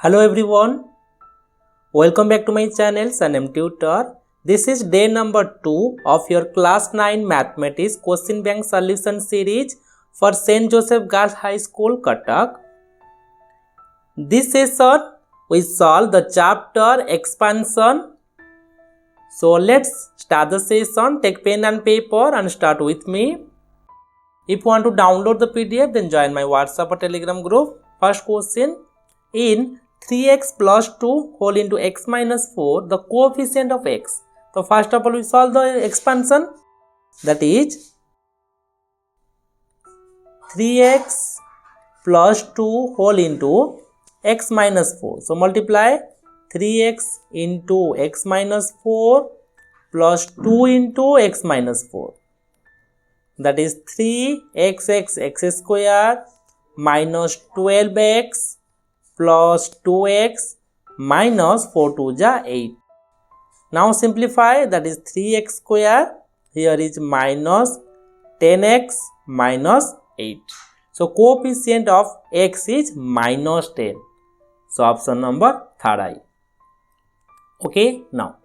Hello everyone, welcome back to my channel Sanem Tutor. This is day number 2 of your class 9 mathematics question bank solution series for St. Joseph Girls High School, Cuttack. This session we solve the chapter expansion. So let's start the session. Take pen and paper and start with me. If you want to download the PDF, then join my WhatsApp or Telegram group. First question, in 3x plus 2 whole into x minus 4, the coefficient of x. So first of all, we solve the expansion, that is 3x plus 2 whole into x minus 4. So multiply 3x into x minus 4 plus 2 into x minus 4. That is 3x x square minus 12x plus 2x minus 4 2 ja 8. Now simplify, that is 3x square, here is minus 10x minus 8. So coefficient of x is minus 10. So option number third I. Okay, now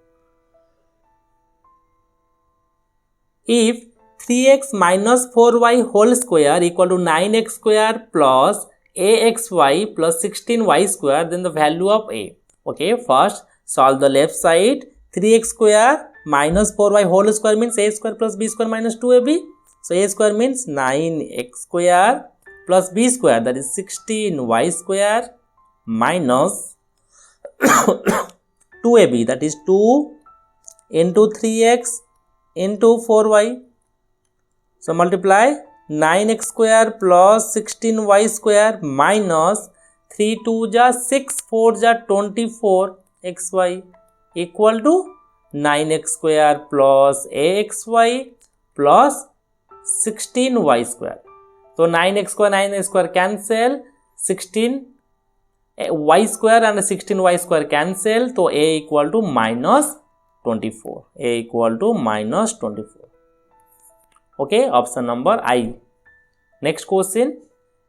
if 3x minus 4y whole square equal to 9x square plus axy plus 16y square, then the value of a. Okay, first solve the left side. 3x square minus 4y whole square means a square plus b square minus 2ab. So a square means 9x square plus b square, that is 16y square minus 2ab, that is 2 into 3x into 4y. So multiply 9x square plus 16y square minus 3 2 ja 6 4 ja 24 xy equal to 9x square plus axy plus 16y square. So 9x square cancel, 16 y square and 16y square cancel. So a equal to minus 24. A equal to minus 24. Okay, option number I. Next question,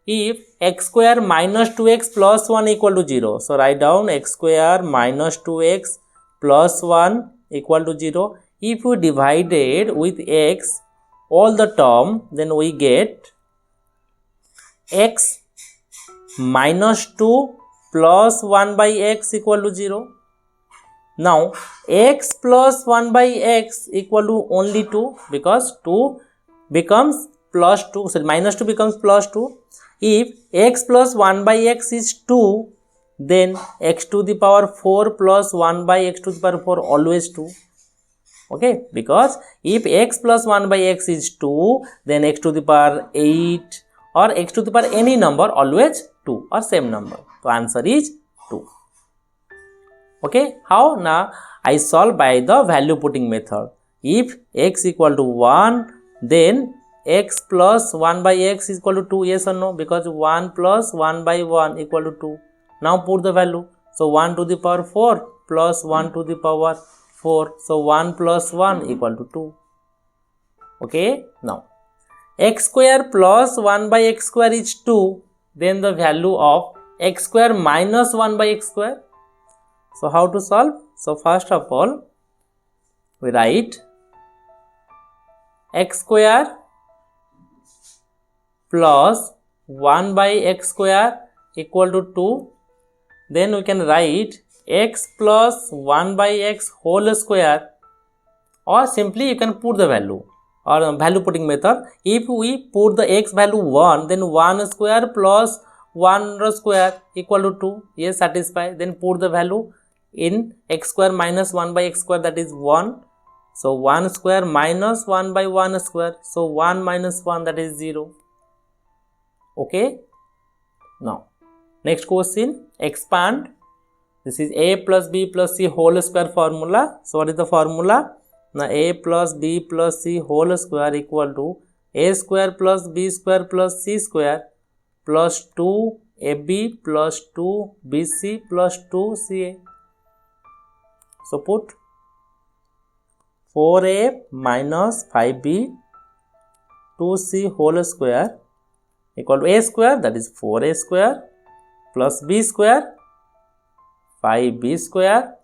if x square minus 2x plus 1 equal to 0. So write down x square minus 2x plus 1 equal to 0. If we divided with x all the term, then we get x minus 2 plus 1 by x equal to 0. Now x plus 1 by x equal to only 2, because 2 becomes plus 2, so minus 2 becomes plus 2. If x plus 1 by x is 2, then x to the power 4 plus 1 by x to the power 4 always 2. Okay, because if x plus 1 by x is 2, then x to the power 8 or x to the power any number always 2 or same number. So answer is 2. Okay, how? Now I solve by the value putting method. If x equal to 1, then x plus 1 by x is equal to 2, yes or no? Because 1 plus 1 by 1 equal to 2. Now put the value. So 1 to the power 4 plus 1 to the power 4. So 1 plus 1 equal to 2. Okay, now x square plus 1 by x square is 2. Then the value of x square minus 1 by x square. So how to solve? So first of all, we write x square plus 1 by x square equal to 2. Then we can write x plus 1 by x whole square, or simply you can put the value or value putting method. If we put the x value 1, then 1 square plus 1 square equal to 2. Yes, satisfy. Then put the value in x square minus 1 by x square, that is 1. So 1 square minus 1 by 1 square. So 1 minus 1, that is 0. Okay. Now next question, expand. This is a plus b plus c whole square formula. So what is the formula? Now a plus b plus c whole square equal to a square plus b square plus c square plus 2ab plus 2bc plus 2ca. So put 4a minus 5b 2c whole square equal to a square, that is 4a square plus b square 5b square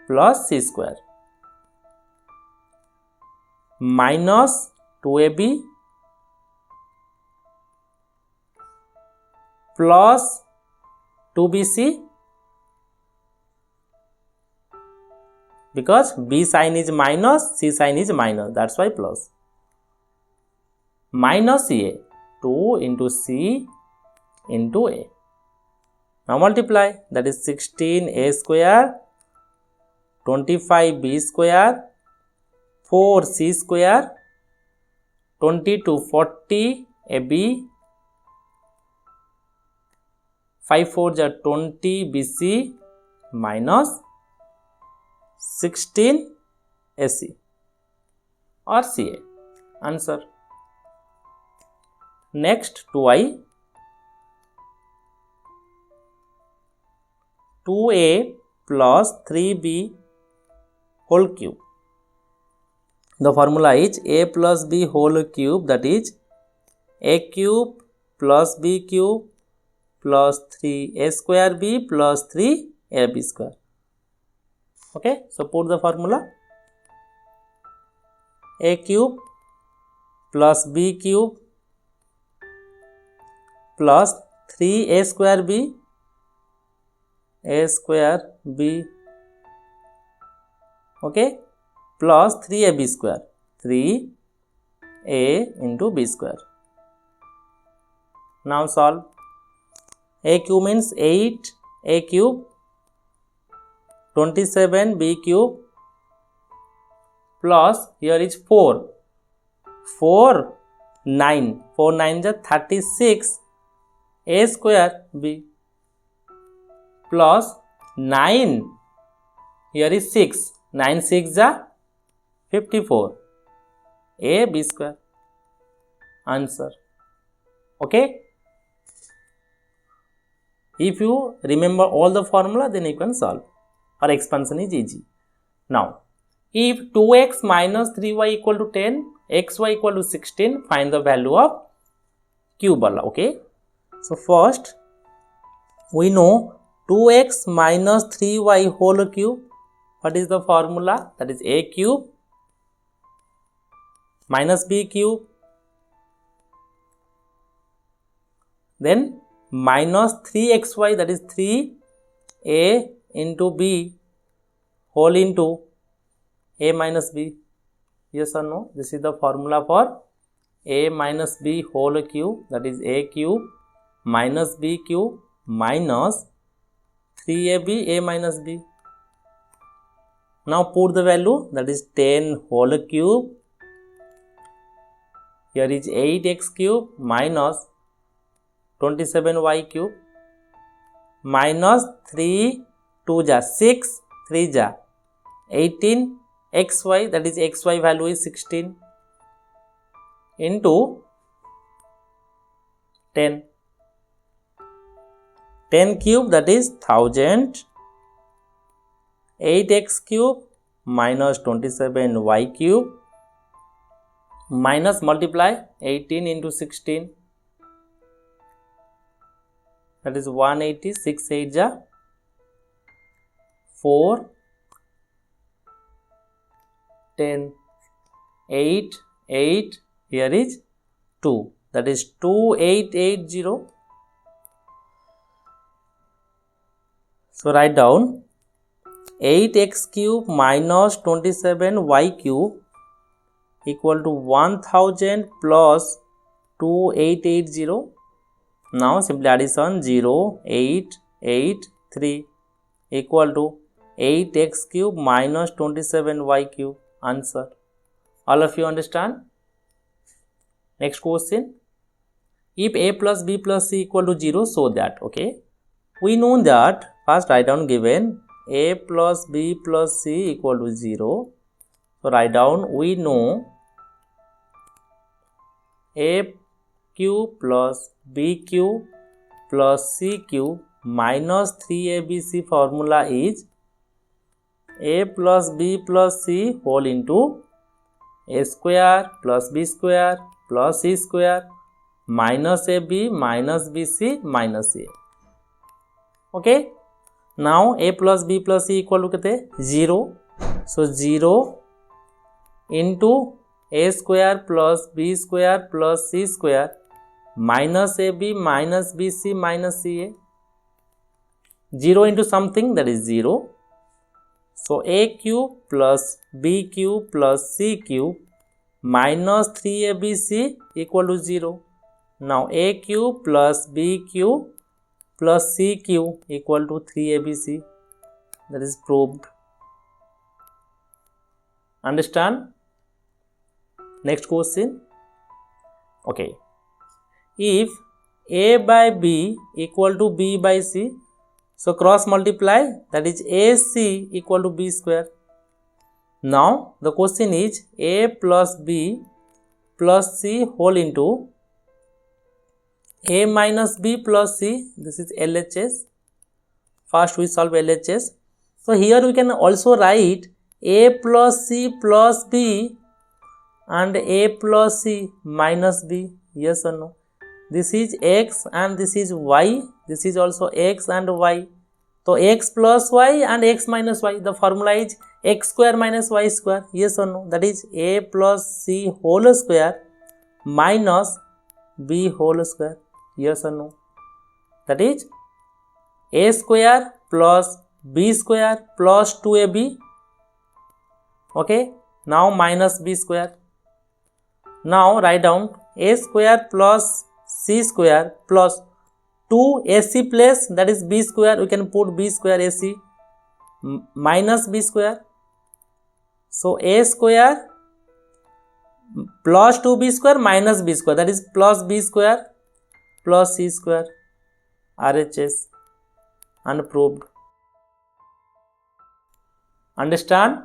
plus c square minus 2ab plus 2bc, because b sign is minus, c sign is minus, that's why plus, minus a, 2 into c into a. Now multiply, that is 16a square, 25b square, 4c square, 20 to 40 ab, 5 4 ja 20 bc minus 16 ac or ca. Answer. Next 2i, 2a plus 3b whole cube. The formula is a plus b whole cube, that is a cube plus b cube plus 3a square b plus 3ab square. Okay, so put the formula: a cube plus b cube plus 3a square b, a square b, okay, plus 3ab square, 3a into b square. Now solve. A cube means 8a cube, 27b cube plus, here is 4, 9 is 36 a square b plus 9, here is 6, 9 6 is 54 a b square. Answer. Okay. If you remember all the formula, then you can solve, or expansion is easy. Now, if 2x minus 3y equal to 10, xy equal to 16, find the value of cube. Okay. So, first we know 2x minus 3y whole cube. What is the formula? That is a cube minus b cube, then minus 3xy, that is 3a into b whole into a minus b. Yes or no? This is the formula for a minus b whole cube, that is a cube minus b cube minus 3ab a minus b. Now put the value, that is 10 whole cube, here is 8x cube minus 27y cube minus 3 2 ja 6, 3 ja 18 xy, that is xy value is 16 into 10. 10 cube, that is 1000, 8x cube minus 27y cube minus multiply 18 into 16, that is 180, 6 8 ja 4, 10, 8, 8, here is 2, that is 2880. So write down 8x cube minus 27y cube equal to 1000 plus 2880. Now simply addition 0, 8, 8, 3 equal to 8x cube minus 27y cube. Answer. All of you understand? Next question. If a plus b plus c equal to 0, so that, okay. We know that, first write down given a plus b plus c equal to 0. So write down, we know a cube plus b cube plus c cube minus 3abc formula is a plus b plus c whole into a square plus b square plus c square minus ab minus bc minus a. Okay. Now a plus b plus c equal to kete 0. So 0 into a square plus b square plus c square minus ab minus bc minus ca. 0 into something, that is 0. So a cube plus b cube plus c cube minus 3abc equal to 0. Now a cube plus b cube plus c cube equal to 3abc. That is proved. Understand? Next question. Okay. If a by b equal to b by c, so cross multiply, that is ac equal to b square. Now the question is a plus b plus c whole into a minus b plus c. This is LHS. First we solve LHS. So here we can also write a plus c plus b and a plus c minus b. Yes or no? This is x and this is y. This is also x and y. So x plus y and x minus y. The formula is x square minus y square. Yes or no? That is a plus c whole square minus b whole square. Yes or no? That is a square plus b square plus 2ab. Okay. Now minus b square. Now write down a square plus c square plus 2ac plus, that is b square. We can put b square ac minus b square. So a square plus 2b square minus b square, that is plus b square plus c square. RHS. Unproved. Understand?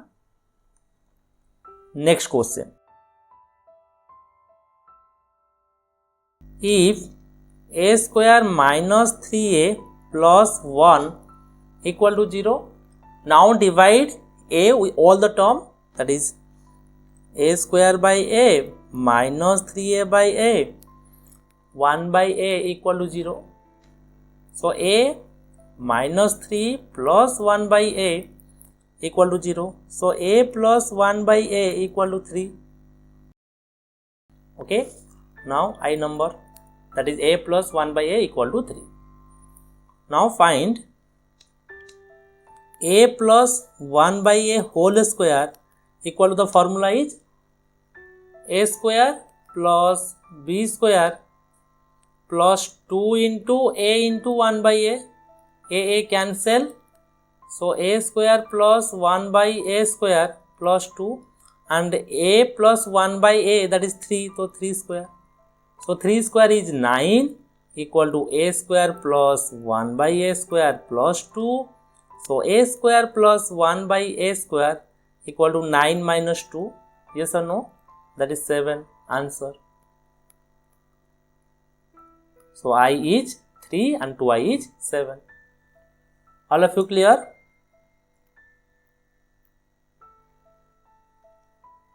Next question. If a square minus 3a plus 1 equal to 0, now divide a with all the term, that is a square by a minus 3a by a 1 by a equal to 0. So a minus 3 plus 1 by a equal to 0. So a plus 1 by a equal to 3. Okay. Now I number, that is a plus 1 by a equal to 3. Now find a plus 1 by a whole square equal to, the formula is a square plus b square plus 2 into a into 1 by a cancel. So a square plus 1 by a square plus 2 and a plus 1 by a, that is 3, so 3 square. So 3 square is 9 equal to a square plus 1 by a square plus 2. So a square plus 1 by a square equal to 9 minus 2. Yes or no? That is 7. Answer. So I is 3 and 2i is 7. All of you clear?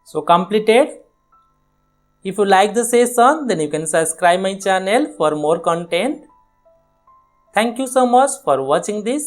So completed. If you like the session, then you can subscribe my channel for more content. Thank you so much for watching this.